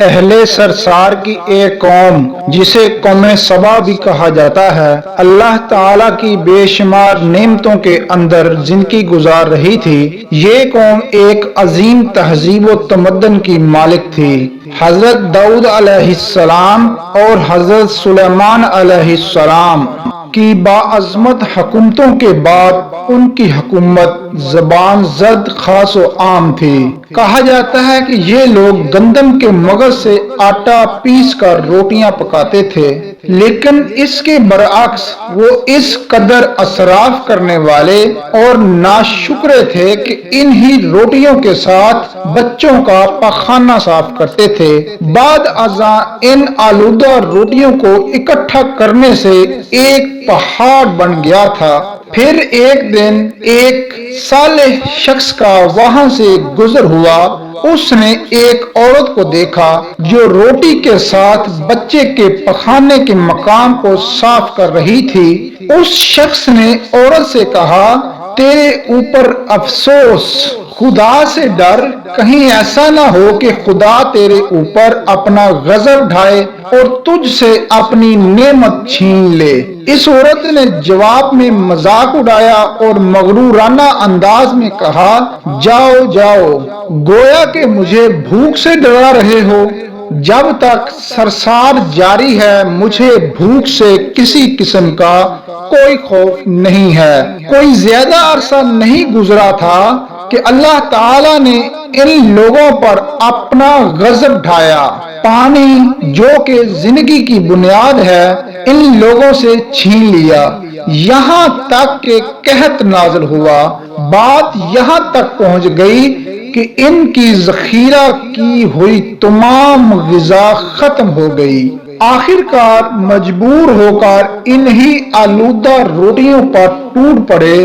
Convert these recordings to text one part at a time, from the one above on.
اہل سرسار کی ایک قوم جسے قوم سبا بھی کہا جاتا ہے، اللہ تعالیٰ کی بے شمار نعمتوں کے اندر زندگی گزار رہی تھی۔ یہ قوم ایک عظیم تہذیب و تمدن کی مالک تھی۔ حضرت داؤد علیہ السلام اور حضرت سلیمان علیہ السلام کی باعظمت حکومتوں کے بعد ان کی حکومت زبان زد خاص و عام تھی۔ کہا جاتا ہے کہ یہ لوگ گندم کے مغز سے آٹا پیس کر روٹیاں پکاتے تھے، لیکن اس کے برعکس وہ اس قدر اسراف کرنے والے اور ناشکرے تھے کہ انہی روٹیوں کے ساتھ بچوں کا پخانہ صاف کرتے تھے۔ بعد ازاں ان آلودہ روٹیوں کو اکٹھا کرنے سے ایک پہاڑ بن گیا تھا۔ پھر ایک دن ایک صالح شخص کا وہاں سے گزر ہوا۔ اس نے ایک عورت کو دیکھا جو روٹی کے ساتھ بچے کے پخانے کے مقام کو صاف کر رہی تھی۔ اس شخص نے عورت سے کہا، تیرے اوپر افسوس، خدا سے ڈر، کہیں ایسا نہ ہو کہ خدا تیرے اوپر اپنا غضب ڈھائے اور تجھ سے اپنی نعمت چھین لے۔ اس عورت نے جواب میں مذاق اڑایا اور مغرورانہ انداز میں کہا، جاؤ جاؤ، گویا کہ مجھے بھوک سے ڈرا رہے ہو۔ جب تک سرسار جاری ہے مجھے بھوک سے کسی قسم کا کوئی خوف نہیں ہے۔ کوئی زیادہ عرصہ نہیں گزرا تھا کہ اللہ تعالیٰ نے ان لوگوں پر اپنا غضب ڈھایا۔ پانی جو کہ زندگی کی بنیاد ہے ان لوگوں سے چھین لیا، یہاں تک کہ قحط نازل ہوا۔ بات یہاں تک پہنچ گئی کہ ان کی ذخیرہ کی ہوئی تمام غذا ختم ہو گئی۔ آخر کار مجبور ہو کر انہی آلودہ روٹیوں پر ٹوٹ پڑے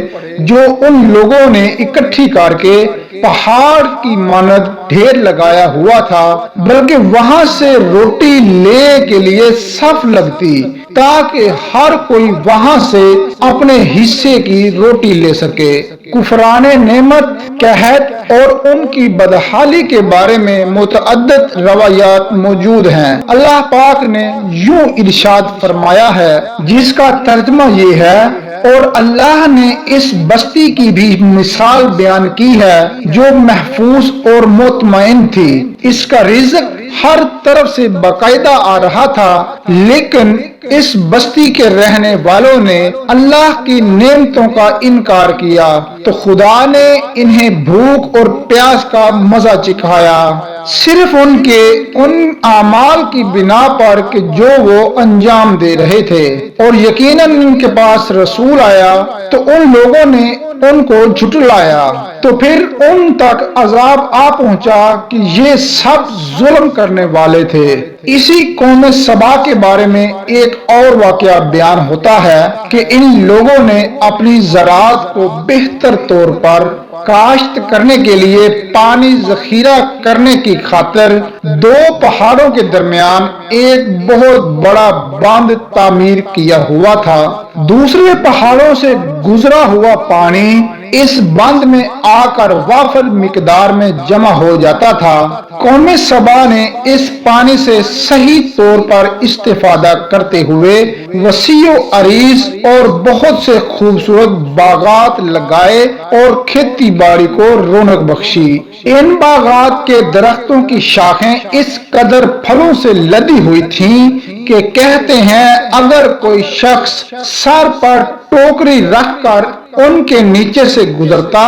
جو ان لوگوں نے اکٹھی کر کے پہاڑ کی مانند ڈھیر لگایا ہوا تھا، بلکہ وہاں سے روٹی لینے کے لیے صف لگتی تاکہ ہر کوئی وہاں سے اپنے حصے کی روٹی لے سکے۔ کفران نعمت، قحط اور ان کی بدحالی کے بارے میں متعدد روایات موجود ہیں۔ اللہ پاک نے یوں ارشاد فرمایا ہے، جس کا ترجمہ یہ ہے، اور اللہ نے اس بستی کی بھی مثال بیان کی ہے جو محفوظ اور مطمئن تھی۔ اس کا رزق ہر طرف سے باقاعدہ آ رہا تھا، لیکن اس بستی کے رہنے والوں نے اللہ کی نعمتوں کا انکار کیا تو خدا نے انہیں بھوک اور پیاس کا مزہ چکھایا، صرف ان کے ان اعمال کی بنا پر کہ جو وہ انجام دے رہے تھے۔ اور یقیناً ان کے پاس رسول آیا تو ان لوگوں نے ان کو جھٹلایا، تو پھر ان تک عذاب آ پہنچا کہ یہ سب ظلم کرنے والے تھے۔ اسی قوم سبا کے بارے میں ایک اور واقعہ بیان ہوتا ہے کہ ان لوگوں نے اپنی زراعت کو بہتر طور پر کاشت کرنے کے لیے پانی ذخیرہ کرنے کی خاطر دو پہاڑوں کے درمیان ایک بہت بڑا باندھ تعمیر کیا ہوا تھا۔ دوسرے پہاڑوں سے گزرا ہوا پانی اس بند میں آ کر وافر مقدار میں جمع ہو جاتا تھا۔ قوم سبا نے اس پانی سے صحیح طور پر استفادہ کرتے ہوئے وسیع و عریض اور بہت سے خوبصورت باغات لگائے اور کھیتی باڑی کو رونق بخشی۔ ان باغات کے درختوں کی شاخیں اس قدر پھلوں سے لدی ہوئی تھیں کہ کہتے ہیں اگر کوئی شخص سر پر ٹوکری رکھ کر ان کے نیچے سے گزرتا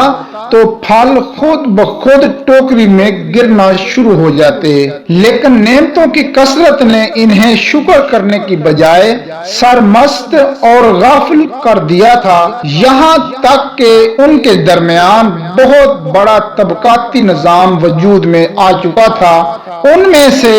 تو پھل خود بخود ٹوکری میں گرنا شروع ہو جاتے، لیکن نعمتوں کی کثرت نے انہیں شکر کرنے کی بجائے سرمست اور غافل کر دیا تھا، یہاں تک کہ ان کے درمیان بہت بڑا طبقاتی نظام وجود میں آ چکا تھا۔ ان میں سے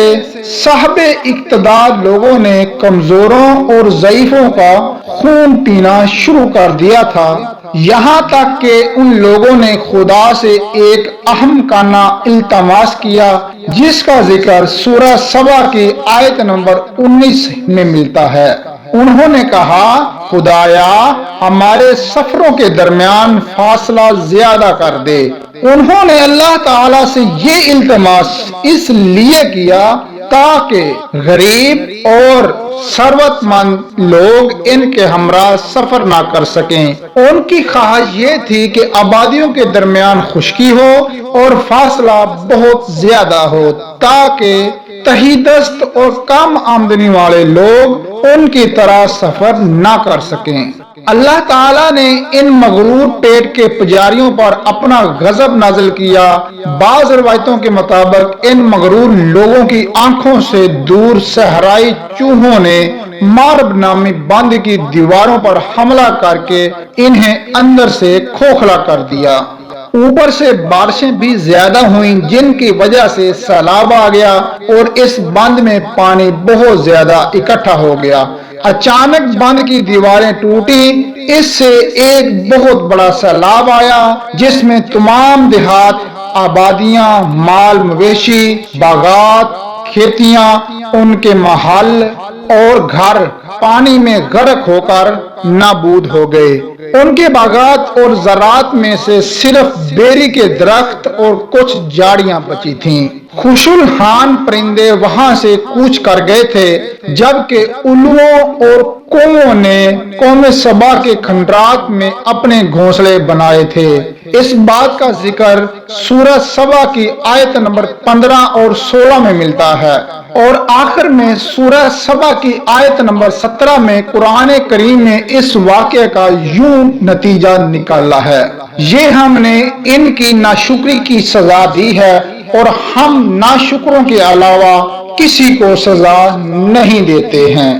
صاحب اقتدار لوگوں نے کمزوروں اور ضعیفوں کا خون پینا شروع کر دیا تھا، یہاں تک کہ ان لوگوں نے خدا سے ایک احمقانہ التماس کیا جس کا ذکر سورہ سبا کی آیت نمبر 19 میں ملتا ہے۔ انہوں نے کہا، خدایا ہمارے سفروں کے درمیان فاصلہ زیادہ کر دے۔ انہوں نے اللہ تعالیٰ سے یہ التماس اس لیے کیا تاکہ غریب اور ثروت مند لوگ ان کے ہمراہ سفر نہ کر سکیں۔ ان کی خواہش یہ تھی کہ آبادیوں کے درمیان خشکی ہو اور فاصلہ بہت زیادہ ہو تاکہ تہی دست اور کم آمدنی والے لوگ ان کی طرح سفر نہ کر سکیں۔ اللہ تعالیٰ نے ان مغرور پیٹ کے پجاریوں پر اپنا غضب نازل کیا۔ بعض روایتوں کے مطابق ان مغرور لوگوں کی آنکھوں سے دور صحرائی چوہوں نے مارب نامی بند کی دیواروں پر حملہ کر کے انہیں اندر سے کھوکھلا کر دیا۔ اوپر سے بارشیں بھی زیادہ ہوئیں جن کی وجہ سے سیلاب آ گیا اور اس بند میں پانی بہت زیادہ اکٹھا ہو گیا۔ اچانک بند کی دیواریں ٹوٹی، اس سے ایک بہت بڑا سیلاب آیا جس میں تمام دیہات، آبادیاں، مال مویشی، باغات، کھیتیاں، ان کے محل اور گھر پانی میں غرق ہو کر نابود ہو گئے۔ ان کے باغات اور زراعت میں سے صرف بیری کے درخت اور کچھ جھاڑیاں بچی تھیں۔ خوشالحال پرندے وہاں سے کوچ کر گئے تھے، جبکہ الوؤں اور کووں نے قوم سبا کے کھنڈرات میں اپنے گھونسلے بنائے تھے۔ اس بات کا ذکر سورہ سبا کی آیت نمبر 15 اور 16 میں ملتا ہے، اور آخر میں سورہ سبا کی آیت نمبر 17 میں قرآن کریم نے اس واقعے کا یوں نتیجہ نکالا ہے: یہ ہم نے ان کی ناشکری کی سزا دی ہے اور ہم ناشکروں کے علاوہ کسی کو سزا نہیں دیتے ہیں۔